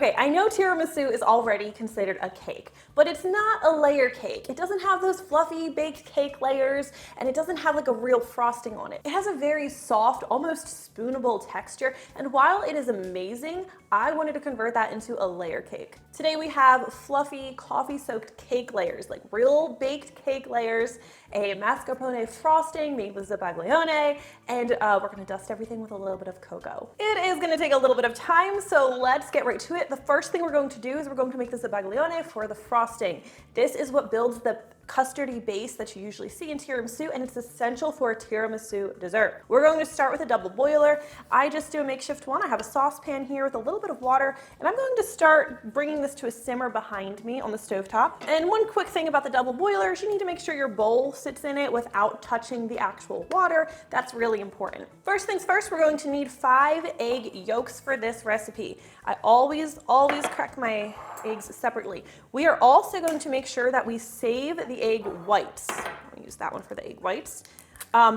Okay, I know tiramisu is already considered a cake, but it's not a layer cake. It doesn't have those fluffy baked cake layers, and it doesn't have like a real frosting on it. It has a very soft, almost spoonable texture, and while it is amazing, I wanted to convert that into a layer cake. Today we have fluffy, coffee-soaked cake layers, like real baked cake layers, a mascarpone frosting made with Zabaglione, and we're gonna dust everything with a little bit of cocoa. It is gonna take a little bit of time, so let's get right to it. The first thing we're going to do is we're going to make the Zabaglione for the frosting. This is what builds the custardy base that you usually see in tiramisu, and it's essential for a tiramisu dessert. We're going to start with a double boiler. I just do a makeshift one. I have a saucepan here with a little bit of water, and I'm going to start bringing this to a simmer behind me on the stovetop. And one quick thing about the double boiler is you need to make sure your bowl sits in it without touching the actual water. That's really important. First things first, we're going to need 5 egg yolks for this recipe. I always crack my eggs separately. We are also going to make sure that we save the egg whites. I'll use that one for the egg whites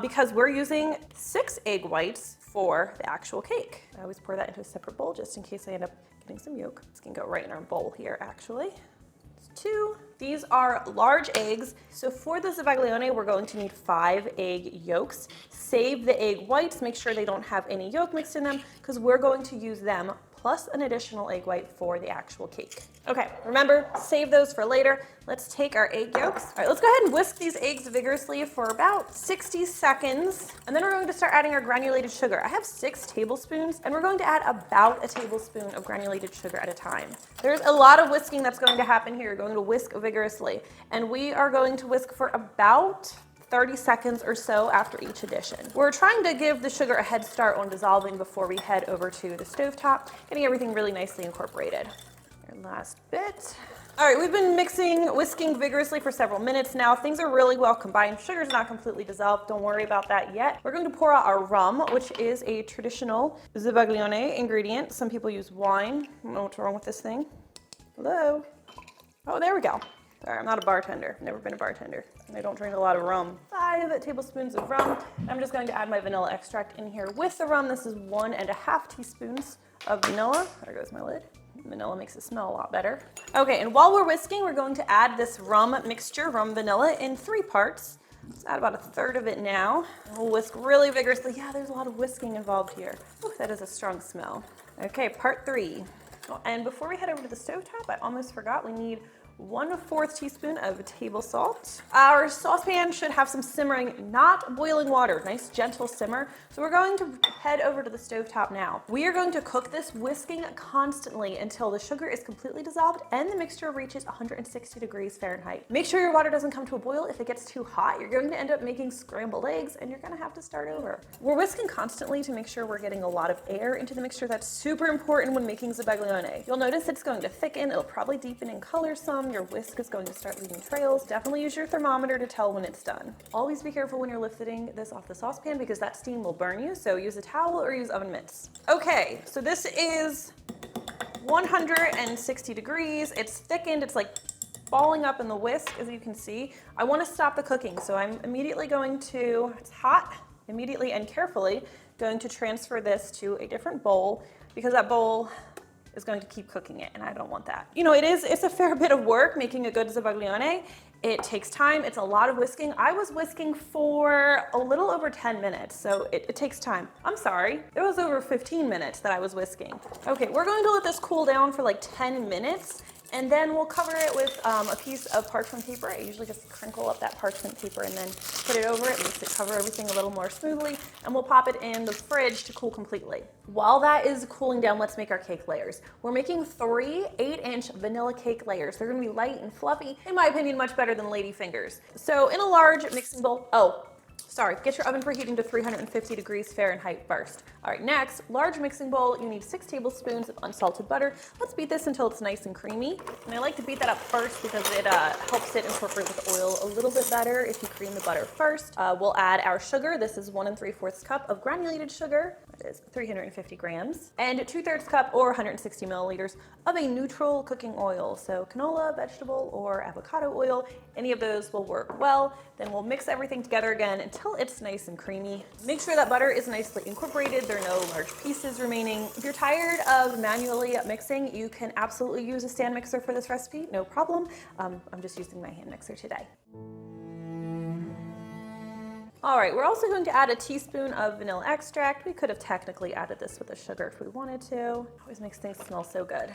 because we're using 6 egg whites for the actual cake. I always pour that into a separate bowl just in case I end up getting some yolk. This can go right in our bowl here actually. 2. These are large eggs. So for the Zabaglione, we're going to need 5 egg yolks. Save the egg whites, make sure they don't have any yolk mixed in them because we're going to use them plus an additional egg white for the actual cake. Okay, remember, save those for later. Let's take our egg yolks. All right, let's go ahead and whisk these eggs vigorously for about 60 seconds. And then we're going to start adding our granulated sugar. I have 6 tablespoons, and we're going to add about a tablespoon of granulated sugar at a time. There's a lot of whisking that's going to happen here. You're going to whisk vigorously. And we are going to whisk for about 30 seconds or so after each addition. We're trying to give the sugar a head start on dissolving before we head over to the stovetop, getting everything really nicely incorporated. Your last bit. All right, we've been whisking vigorously for several minutes now. Things are really well combined. Sugar's not completely dissolved. Don't worry about that yet. We're going to pour out our rum, which is a traditional Zabaglione ingredient. Some people use wine. I don't know what's wrong with this thing. Hello? Oh, there we go. Sorry, I'm not a bartender. Never been a bartender. And I don't drink a lot of rum. 5 tablespoons of rum. I'm just going to add my vanilla extract in here with the rum. This is 1.5 teaspoons of vanilla. There goes my lid. Vanilla makes it smell a lot better. Okay, and while we're whisking, we're going to add this rum mixture, rum vanilla, in 3 parts. Let's add about 1/3 of it now. We'll whisk really vigorously. Yeah, there's a lot of whisking involved here. Ooh, that is a strong smell. Okay, part 3. Oh, and before we head over to the stovetop, I almost forgot we need 1/4 teaspoon of table salt. Our saucepan should have some simmering, not boiling water, nice gentle simmer. So we're going to head over to the stovetop now. We are going to cook this whisking constantly until the sugar is completely dissolved and the mixture reaches 160 degrees Fahrenheit. Make sure your water doesn't come to a boil. If it gets too hot, you're going to end up making scrambled eggs and you're gonna have to start over. We're whisking constantly to make sure we're getting a lot of air into the mixture. That's super important when making Zabaglione. You'll notice it's going to thicken. It'll probably deepen in color some. Your whisk is going to start leaving trails. Definitely use your thermometer to tell when it's done. Always be careful when you're lifting this off the saucepan because that steam will burn you, so use a towel or use oven mitts. Okay, so this is 160 degrees. It's thickened, it's like balling up in the whisk, as you can see. I want to stop the cooking, so I'm immediately going to, it's hot, immediately and carefully going to transfer this to a different bowl because that bowl is going to keep cooking it, and I don't want that. You know, it's a fair bit of work making a good Zabaglione. It takes time, it's a lot of whisking. I was whisking for a little over 10 minutes, so it takes time. I'm sorry, it was over 15 minutes that I was whisking. Okay, we're going to let this cool down for like 10 minutes, and then we'll cover it with a piece of parchment paper. I usually just crinkle up that parchment paper and then put it over it, makes it cover everything a little more smoothly, and we'll pop it in the fridge to cool completely. While that is cooling down, let's make our cake layers. We're making 3 8-inch vanilla cake layers. They're gonna be light and fluffy, in my opinion, much better than lady fingers. So in a large mixing bowl, get your oven preheating to 350 degrees Fahrenheit first. All right, next, large mixing bowl, you need 6 tablespoons of unsalted butter. Let's beat this until it's nice and creamy. And I like to beat that up first because it helps it incorporate with oil a little bit better if you cream the butter first. We'll add our sugar. This is 1 3/4 cup of granulated sugar. is 350 grams, and 2/3 cup or 160 milliliters of a neutral cooking oil. So canola, vegetable, or avocado oil, any of those will work well. Then we'll mix everything together again until it's nice and creamy. Make sure that butter is nicely incorporated. There are no large pieces remaining. If you're tired of manually mixing, you can absolutely use a stand mixer for this recipe, no problem. I'm just using my hand mixer today. All right, we're also going to add a teaspoon of vanilla extract. We could have technically added this with the sugar if we wanted to. Always makes things smell so good.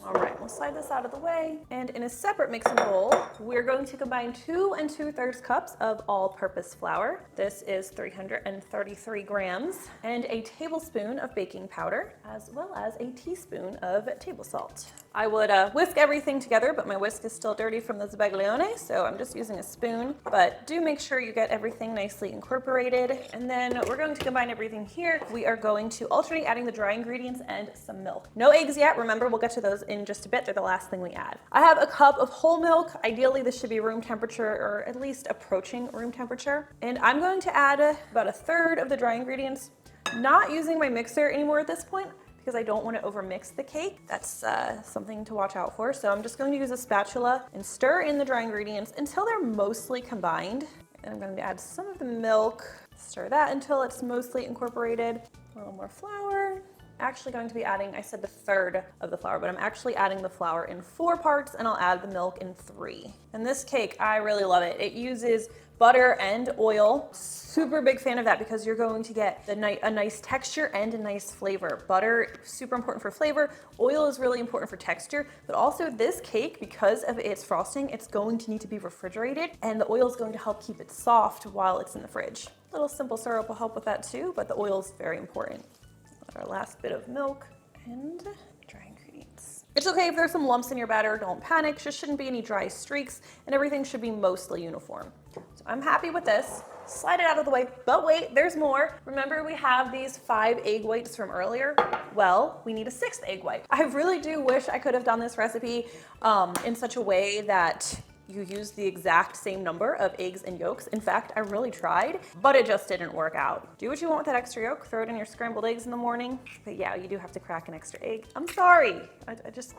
All right, we'll slide this out of the way. And in a separate mixing bowl, we're going to combine 2 2/3 cups of all-purpose flour. This is 333 grams, and a tablespoon of baking powder, as well as a teaspoon of table salt. I would whisk everything together, but my whisk is still dirty from the Zabaglione, so I'm just using a spoon. But do make sure you get everything nicely incorporated. And then we're going to combine everything here. We are going to alternate adding the dry ingredients and some milk. No eggs yet. Remember, we'll get to those in just a bit. They're the last thing we add. I have a cup of whole milk. Ideally, this should be room temperature or at least approaching room temperature. And I'm going to add about 1/3 of the dry ingredients. Not using my mixer anymore at this point, because I don't want to overmix the cake. That's something to watch out for. So I'm just going to use a spatula and stir in the dry ingredients until they're mostly combined. And I'm going to add some of the milk, stir that until it's mostly incorporated. A little more flour. Actually going to be adding, I said 1/3 of the flour, but I'm actually adding the flour in 4 parts, and I'll add the milk in 3. And this cake, I really love it. It uses butter and oil. Super big fan of that because you're going to get a nice texture and a nice flavor. Butter, super important for flavor. Oil is really important for texture, but also this cake, because of its frosting, it's going to need to be refrigerated, and the oil is going to help keep it soft while it's in the fridge. A little simple syrup will help with that too, but the oil is very important. Our last bit of milk and dry ingredients. It's okay if there's some lumps in your batter, don't panic. There shouldn't be any dry streaks, and everything should be mostly uniform. So I'm happy with this. Slide it out of the way, but wait, there's more. Remember we have these 5 egg whites from earlier? Well, we need a 6th egg white. I really do wish I could have done this recipe in such a way that you use the exact same number of eggs and yolks. In fact, I really tried, but it just didn't work out. Do what you want with that extra yolk. Throw it in your scrambled eggs in the morning. But yeah, you do have to crack an extra egg. I'm sorry. I just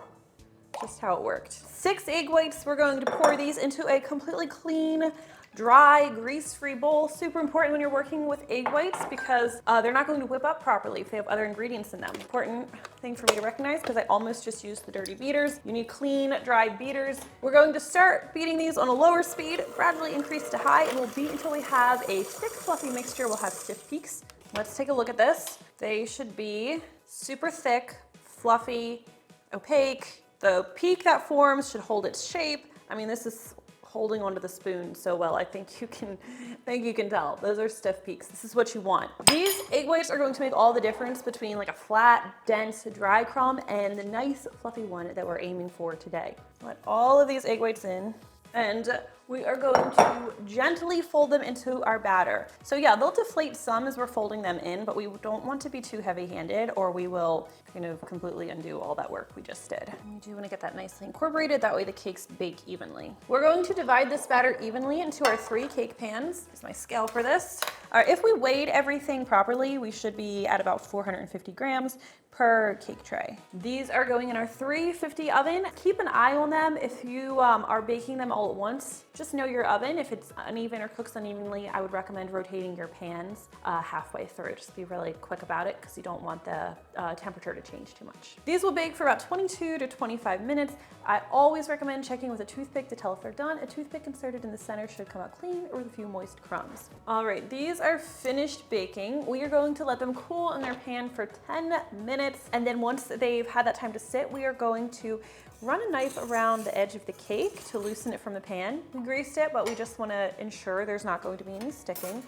how it worked. 6 egg whites. We're going to pour these into a completely clean, dry, grease-free bowl. Super important when you're working with egg whites because they're not going to whip up properly if they have other ingredients in them. Important thing for me to recognize because I almost just used the dirty beaters. You need clean, dry beaters. We're going to start beating these on a lower speed, gradually increase to high, and we'll beat until we have a thick, fluffy mixture. We'll have stiff peaks. Let's take a look at this. They should be super thick, fluffy, opaque. The peak that forms should hold its shape. I mean, this is holding onto the spoon so well. I think you can tell. Those are stiff peaks. This is what you want. These egg whites are going to make all the difference between like a flat, dense, dry crumb and the nice fluffy one that we're aiming for today. Let all of these egg whites in, and we are going to gently fold them into our batter. So yeah, they'll deflate some as we're folding them in, but we don't want to be too heavy-handed or we will kind of completely undo all that work we just did. And we do want to get that nicely incorporated, that way the cakes bake evenly. We're going to divide this batter evenly into our 3 cake pans. Here's my scale for this. If we weighed everything properly, we should be at about 450 grams per cake tray. These are going in our 350 oven. Keep an eye on them if you are baking them all at once. Just know your oven. If it's uneven or cooks unevenly, I would recommend rotating your pans halfway through. Just be really quick about it because you don't want the temperature to change too much. These will bake for about 22 to 25 minutes. I always recommend checking with a toothpick to tell if they're done. A toothpick inserted in the center should come out clean or with a few moist crumbs. All right, these are finished baking. We are going to let them cool in their pan for 10 minutes. And then once they've had that time to sit, we are going to run a knife around the edge of the cake to loosen it from the pan. We greased it, but we just want to ensure there's not going to be any sticking.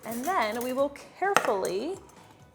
And then we will carefully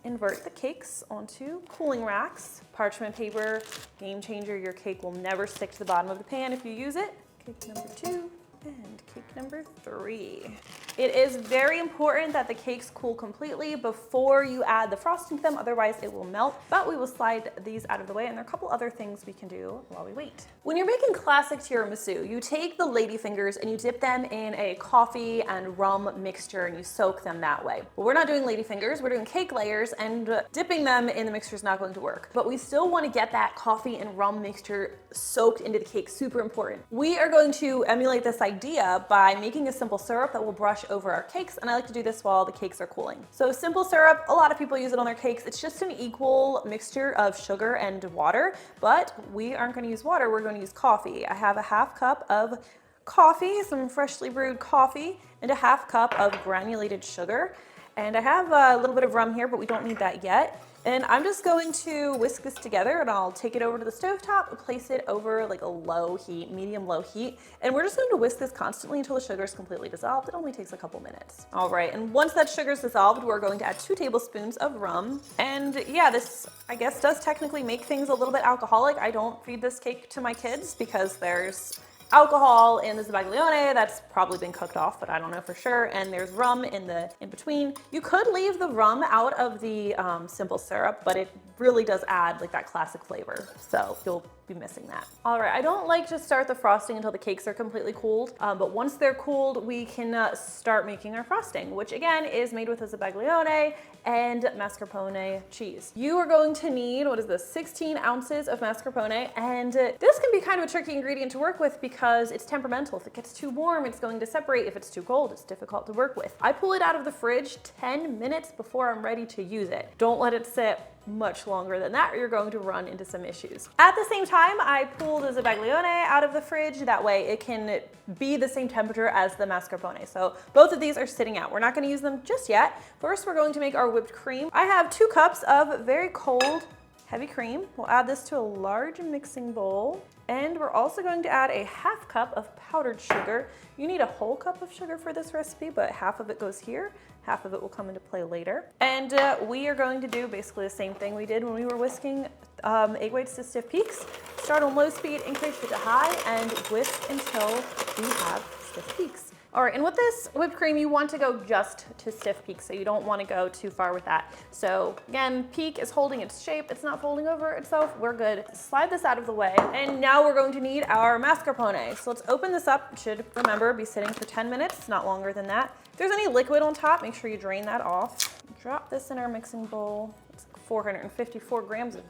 invert the cakes onto cooling racks. Parchment paper, game changer. Your cake will never stick to the bottom of the pan if you use it. Cake number 2 and cake number 3. It is very important that the cakes cool completely before you add the frosting to them, otherwise it will melt. But we will slide these out of the way, and there are a couple other things we can do while we wait. When you're making classic tiramisu, you take the ladyfingers and you dip them in a coffee and rum mixture and you soak them that way. Well, we're not doing ladyfingers, we're doing cake layers, and dipping them in the mixture is not going to work. But we still want to get that coffee and rum mixture soaked into the cake, super important. We are going to emulate this idea by making a simple syrup that will brush over our cakes, and I like to do this while the cakes are cooling. So simple syrup, a lot of people use it on their cakes. It's just an equal mixture of sugar and water, but we aren't going to use water, we're going to use coffee. I have a half cup of coffee, some freshly brewed coffee, and a half cup of granulated sugar. And I have a little bit of rum here, but we don't need that yet. And I'm just going to whisk this together, and I'll take it over to the stovetop and place it over like a low heat, medium low heat. And we're just going to whisk this constantly until the sugar is completely dissolved. It only takes a couple minutes. All right, and once that sugar is dissolved, we're going to add 2 tablespoons of rum. And yeah, this, I guess, does technically make things a little bit alcoholic. I don't feed this cake to my kids because there's alcohol in the Zabaglione that's probably been cooked off, but I don't know for sure. And there's rum in between. You could leave the rum out of the simple syrup, but it really does add like that classic flavor. So you'll be missing that. All right, I don't like to start the frosting until the cakes are completely cooled, but once they're cooled, we can start making our frosting, which again is made with a Zabaglione and mascarpone cheese. You are going to need, what is this, 16 ounces of mascarpone, and this can be kind of a tricky ingredient to work with because it's temperamental. If it gets too warm, it's going to separate. If it's too cold, it's difficult to work with. I pull it out of the fridge 10 minutes before I'm ready to use it. Don't let it sit much longer than that or you're going to run into some issues. At the same time, I pulled the Zabaglione out of the fridge. That way it can be the same temperature as the mascarpone. So both of these are sitting out. We're not going to use them just yet. First, we're going to make our whipped cream. I have 2 cups of very cold, heavy cream. We'll add this to a large mixing bowl. And we're also going to add a half cup of powdered sugar. You need a whole cup of sugar for this recipe, but half of it goes here. Half of it will come into play later. And we are going to do basically the same thing we did when we were whisking egg whites to stiff peaks. Start on low speed, increase it to high, and whisk until we have stiff peaks. All right, and with this whipped cream, you want to go just to stiff peaks, so you don't want to go too far with that. So again, peak is holding its shape. It's not folding over itself. We're good. Slide this out of the way. And now we're going to need our mascarpone. So let's open this up. It should, remember, be sitting for 10 minutes, not longer than that. If there's any liquid on top, make sure you drain that off. Drop this in our mixing bowl. It's like 454 grams of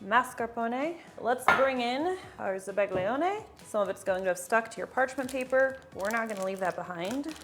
mascarpone. Let's bring in our Zabaglione. Some of it's going to have stuck to your parchment paper. We're not going to leave that behind.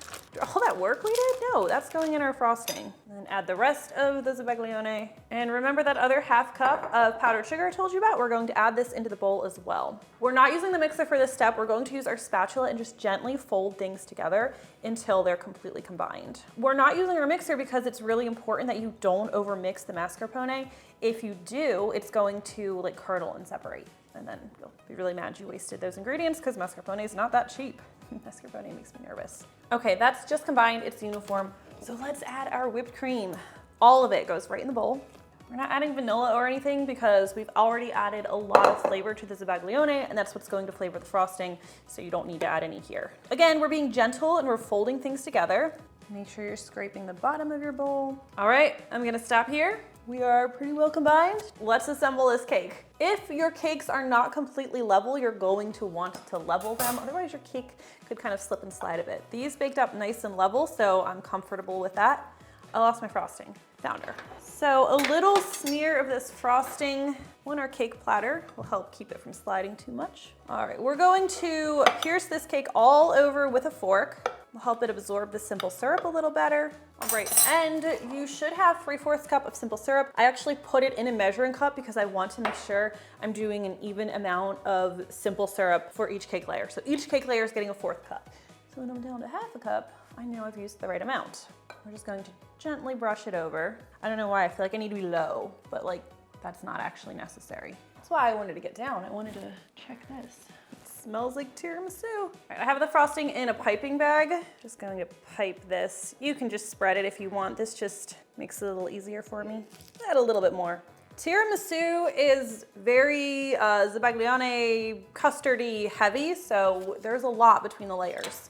All that work we did? No, that's going in our frosting. And then add the rest of the Zabaglione. And remember that other half cup of powdered sugar I told you about? We're going to add this into the bowl as well. We're not using the mixer for this step. We're going to use our spatula and just gently fold things together until they're completely combined. We're not using our mixer because it's really important that you don't overmix the mascarpone. If you do, it's going to like curdle and separate. And then you'll be really mad you wasted those ingredients because mascarpone is not that cheap. Mascarpone makes me nervous. Okay, that's just combined, it's uniform. So let's add our whipped cream. All of it goes right in the bowl. We're not adding vanilla or anything because we've already added a lot of flavor to the Zabaglione, and that's what's going to flavor the frosting, so you don't need to add any here. Again, we're being gentle and we're folding things together. Make sure you're scraping the bottom of your bowl. All right, I'm gonna stop here. We are pretty well combined. Let's assemble this cake. If your cakes are not completely level, you're going to want to level them. Otherwise your cake could kind of slip and slide a bit. These baked up nice and level, so I'm comfortable with that. I lost my frosting, found her. So a little smear of this frosting on our cake platter will help keep it from sliding too much. All right, we're going to pierce this cake all over with a fork. Will help it absorb the simple syrup a little better. All right, and you should have 3/4 cup of simple syrup. I actually put it in a measuring cup because I want to make sure I'm doing an even amount of simple syrup for each cake layer. So each cake layer is getting a 1/4 cup. So when I'm down to 1/2 cup, I know I've used the right amount. We're just going to gently brush it over. I don't know why, I feel like I need to be low, but like that's not actually necessary. That's why I wanted to get down. I wanted to check this. Smells like tiramisu. All right, I have the frosting in a piping bag. Just going to pipe this. You can just spread it if you want. This just makes it a little easier for me. Add a little bit more. Tiramisu is very Zabaglione custardy heavy, so there's a lot between the layers.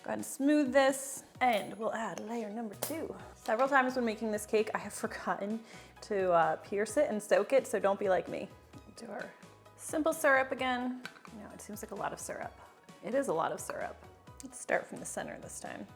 Go ahead and smooth this, and we'll add layer number 2. Several times when making this cake, I have forgotten to pierce it and soak it, so don't be like me. Do our simple syrup again. No, it seems like a lot of syrup. It is a lot of syrup. Let's start from the center this time.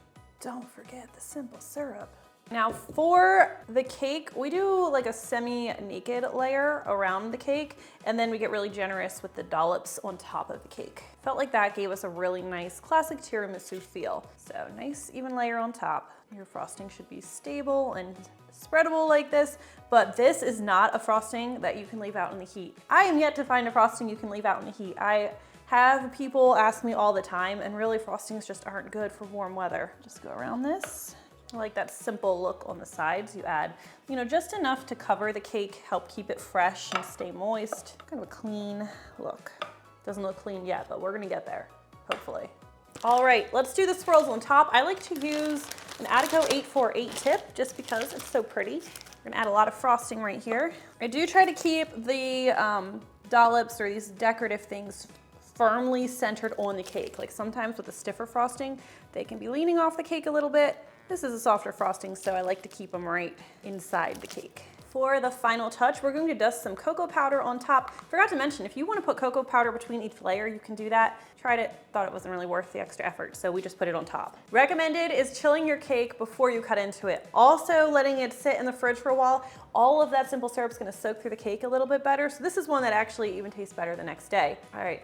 Don't forget the simple syrup. Now for the cake, we do like a semi-naked layer around the cake, and then we get really generous with the dollops on top of the cake. Felt like that gave us a really nice classic tiramisu feel. So nice even layer on top. Your frosting should be stable and spreadable like this, but this is not a frosting that you can leave out in the heat. I am yet to find a frosting you can leave out in the heat. I have people ask me all the time, and really frostings just aren't good for warm weather. Just go around this. I like that simple look on the sides. You add, just enough to cover the cake, help keep it fresh and stay moist. Kind of a clean look. Doesn't look clean yet, but we're gonna get there, hopefully. All right, let's do the swirls on top. I like to use an Attico 848 tip just because it's so pretty. We're gonna add a lot of frosting right here. I do try to keep the dollops or these decorative things firmly centered on the cake. Like sometimes with a stiffer frosting, they can be leaning off the cake a little bit. This is a softer frosting, so I like to keep them right inside the cake. For the final touch, we're going to dust some cocoa powder on top. Forgot to mention, if you want to put cocoa powder between each layer, you can do that. Tried it, thought it wasn't really worth the extra effort, so we just put it on top. Recommended is chilling your cake before you cut into it. Also letting it sit in the fridge for a while. All of that simple syrup is going to soak through the cake a little bit better, so this is one that actually even tastes better the next day. All right,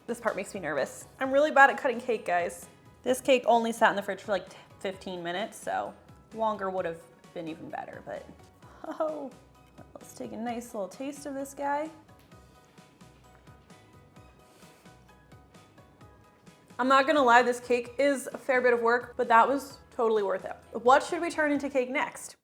this part makes me nervous. I'm really bad at cutting cake, guys. This cake only sat in the fridge for like 15 minutes, so longer would have been even better, but oh, let's take a nice little taste of this guy. I'm not gonna lie, this cake is a fair bit of work, but that was totally worth it. What should we turn into cake next?